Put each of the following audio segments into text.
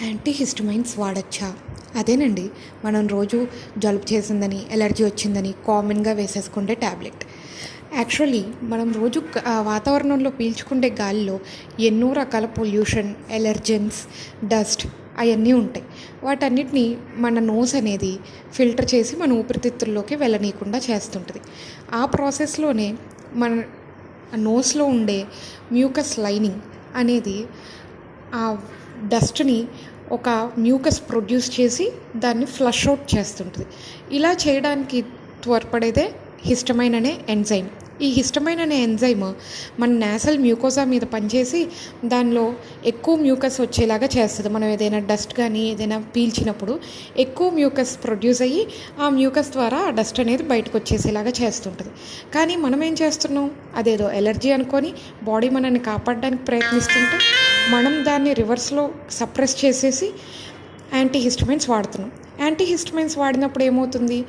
Antihistamines వాడచ్చా? అదేనండి, మనం రోజు జలుబు చేసిందని, ఎలర్జీ వచ్చిందని కామన్గా వేసేసుకుంటే ట్యాబ్లెట్. యాక్చువల్లీ మనం రోజు వాతావరణంలో పీల్చుకుంటే గాలిలో ఎన్నో రకాల పొల్యూషన్, ఎలర్జెన్స్, డస్ట్ అవన్నీ ఉంటాయి. వాటన్నిటిని మన నోస్ అనేది ఫిల్టర్ చేసి మన ఊపిరితిత్తుల్లోకి వెళ్ళనీయకుండా చేస్తుంటుంది. ఆ ప్రాసెస్లోనే మన నోస్లో ఉండే మ్యూకస్ లైనింగ్ అనేది ఆ డస్ట్ని ఒక మ్యూకస్ ప్రొడ్యూస్ చేసి దాన్ని ఫ్లష్ అవుట్ చేస్తుంటుంది. ఇలా చేయడానికి త్వరపడేదే హిస్టమైన్ అనే ఎంజైమ్. ఈ హిస్టమైన్ అనే ఎంజైమ్ మన నాసల్ మ్యూకోజా మీద పనిచేసి దానిలో ఎక్కువ మ్యూకస్ వచ్చేలాగా చేస్తుంది. మనం ఏదైనా డస్ట్ కానీ ఏదైనా పీల్చినప్పుడు ఎక్కువ మ్యూకస్ ప్రొడ్యూస్ అయ్యి ఆ మ్యూకస్ ద్వారా ఆ డస్ట్ అనేది బయటకు వచ్చేసేలాగా చేస్తుంటుంది. కానీ మనం ఏం చేస్తున్నాం, అదేదో ఎలర్జీ అనుకొని బాడీ మనల్ని కాపాడడానికి ప్రయత్నిస్తుంటే మనం దాన్ని రివర్స్లో సప్రెస్ చేసేసి యాంటీహిస్టమైన్స్ వాడుతున్నాం. యాంటీహిస్టమైన్స్ వాడినప్పుడు ఏమవుతుంది,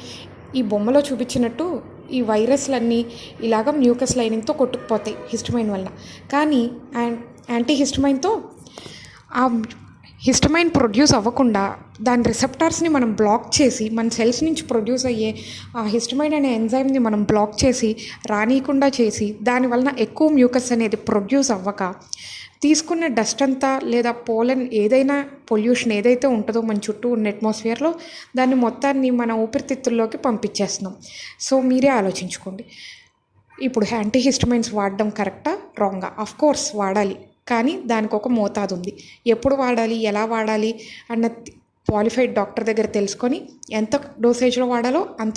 ఈ బొమ్మలో చూపించినట్టు ఈ వైరస్లన్నీ ఇలాగ మ్యూకస్ లైనింగ్తో కొట్టుకుపోతాయి హిస్టమైన్ వల్ల. కానీ యాంటీహిస్టమైన్తో ఆ హిస్టమైన్ ప్రొడ్యూస్ అవ్వకుండా దాని రిసెప్టార్స్ని మనం బ్లాక్ చేసి మన సెల్స్ నుంచి ప్రొడ్యూస్ అయ్యే ఆ హిస్టమైన్ అనే ఎంజైమ్ని మనం బ్లాక్ చేసి రానియకుండా చేసి దానివలన ఎక్కువ మ్యూకస్ అనేది ప్రొడ్యూస్ అవ్వక తీసుకున్న డస్ట్ అంతా లేదా పోలన్ ఏదైనా పొల్యూషన్ ఏదైతే ఉంటుందో మన చుట్టూ ఉన్న అట్మాస్ఫియర్లో దాన్ని మొత్తాన్ని మన ఊపిరితిత్తుల్లోకి పంపించేస్తున్నాం. సో మీరే ఆలోచించుకోండి, ఇప్పుడు యాంటీహిస్టమైన్స్ వాడడం కరెక్టా రాంగా? కోర్స్ వాడాలి, కానీ దానికి ఒక మోతాదు ఉంది. ఎప్పుడు వాడాలి, ఎలా వాడాలి అన్న క్వాలిఫైడ్ డాక్టర్ దగ్గర తెలుసుకొని ఎంత డోసేజ్లో వాడాలో అంత